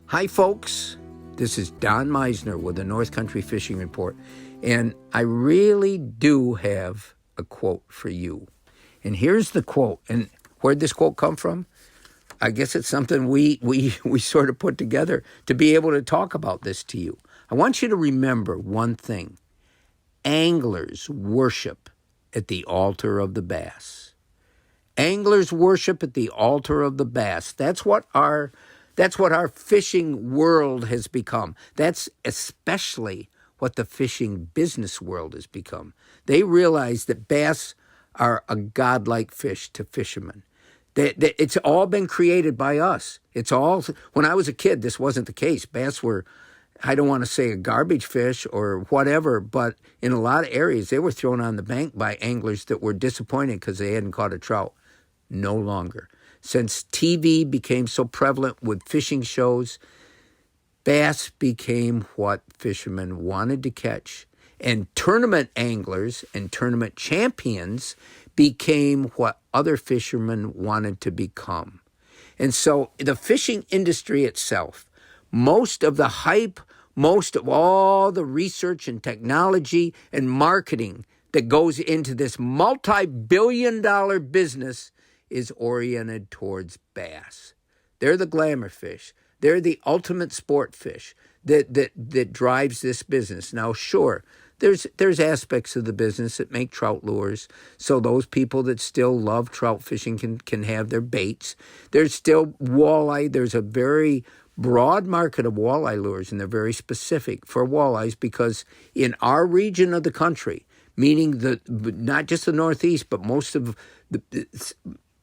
Hi, folks. This is Don Meisner with the North Country Fishing Report, and I really do have a quote for you. And here's the quote. And where'd this quote come from? I guess it's something we sort of put together to be able to talk about this to you. I want you to remember one thing. Anglers worship at the altar of the bass. Anglers worship at the altar of the bass. That's what our fishing world has become. That's especially what the fishing business world has become. They realize that bass are a godlike fish to fishermen. It's all been created by us. When I was a kid, this wasn't the case. Bass were, I don't want to say a garbage fish or whatever, but in a lot of areas, they were thrown on the bank by anglers that were disappointed because they hadn't caught a trout. No longer. Since TV became so prevalent with fishing shows, bass became what fishermen wanted to catch. And tournament anglers and tournament champions became what other fishermen wanted to become. And so the fishing industry itself, most of the hype, most of all the research and technology and marketing that goes into this multi-billion-dollar business is oriented towards bass. They're the glamour fish. They're the ultimate sport fish that drives this business. Now, sure, there's aspects of the business that make trout lures, so those people that still love trout fishing can have their baits. There's still walleye. There's a very broad market of walleye lures, and they're very specific for walleyes because in our region of the country, meaning not just the Northeast, but most of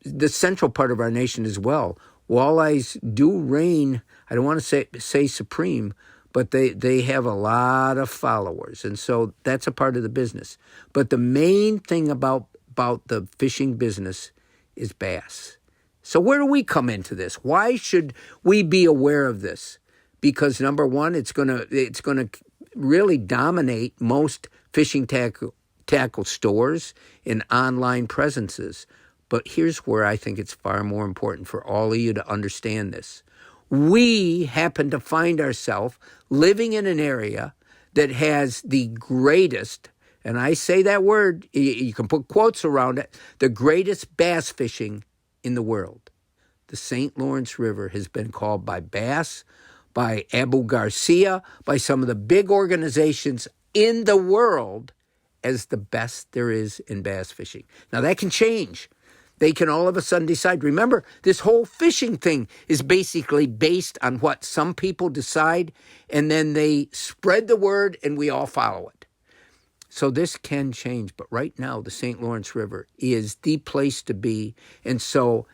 the central part of our nation as well, walleyes do reign, I don't want to say supreme, but they have a lot of followers, and so that's a part of the business. But the main thing about the fishing business is bass. So where do we come into this? Why should we be aware of this? Because number one, it's gonna really dominate most fishing tackle stores and online presences. But here's where I think it's far more important for all of you to understand this. We happen to find ourselves living in an area that has the greatest, and I say that word, you can put quotes around it, the greatest bass fishing in the world. The St. Lawrence River has been called by bass, by Abu Garcia, by some of the big organizations in the world as the best there is in bass fishing. Now that can change. They can all of a sudden decide. Remember, this whole fishing thing is basically based on what some people decide, and then they spread the word, and we all follow it. So this can change, but right now, the St. Lawrence River is the place to be, and so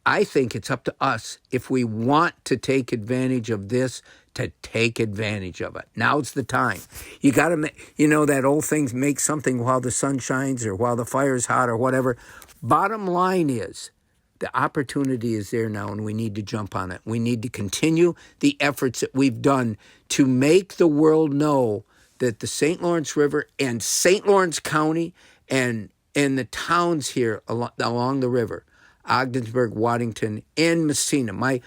I think it's up to us, if we want to take advantage of this, to take advantage of it. Now's the time. You got to, that old thing, make something while the sun shines or while the fire's hot or whatever. Bottom line is, the opportunity is there now, and we need to jump on it. We need to continue the efforts that we've done to make the world know that the St. Lawrence River and St. Lawrence County and the towns here along the river, Ogdensburg, Waddington, and Massena. My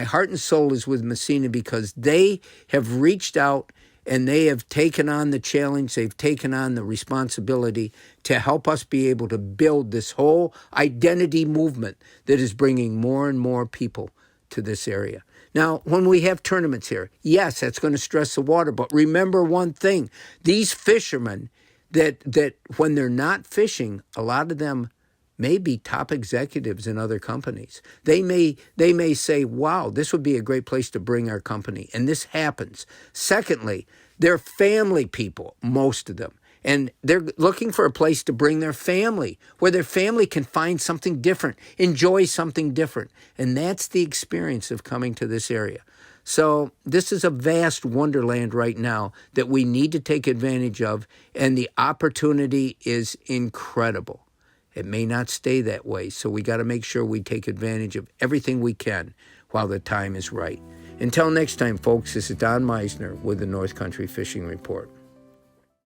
heart and soul is with Massena because they have reached out and they have taken on the challenge, they've taken on the responsibility to help us be able to build this whole identity movement that is bringing more and more people to this area. Now, when we have tournaments here, yes, that's going to stress the water, but remember one thing. These fishermen that when they're not fishing, a lot of them may be top executives in other companies. They may say, wow, this would be a great place to bring our company. And this happens. Secondly, they're family people, most of them. And they're looking for a place to bring their family, where their family can find something different, enjoy something different. And that's the experience of coming to this area. So this is a vast wonderland right now that we need to take advantage of, and the opportunity is incredible. It may not stay that way, so we got to make sure we take advantage of everything we can while the time is right. Until next time, folks, this is Don Meisner with the North Country Fishing Report.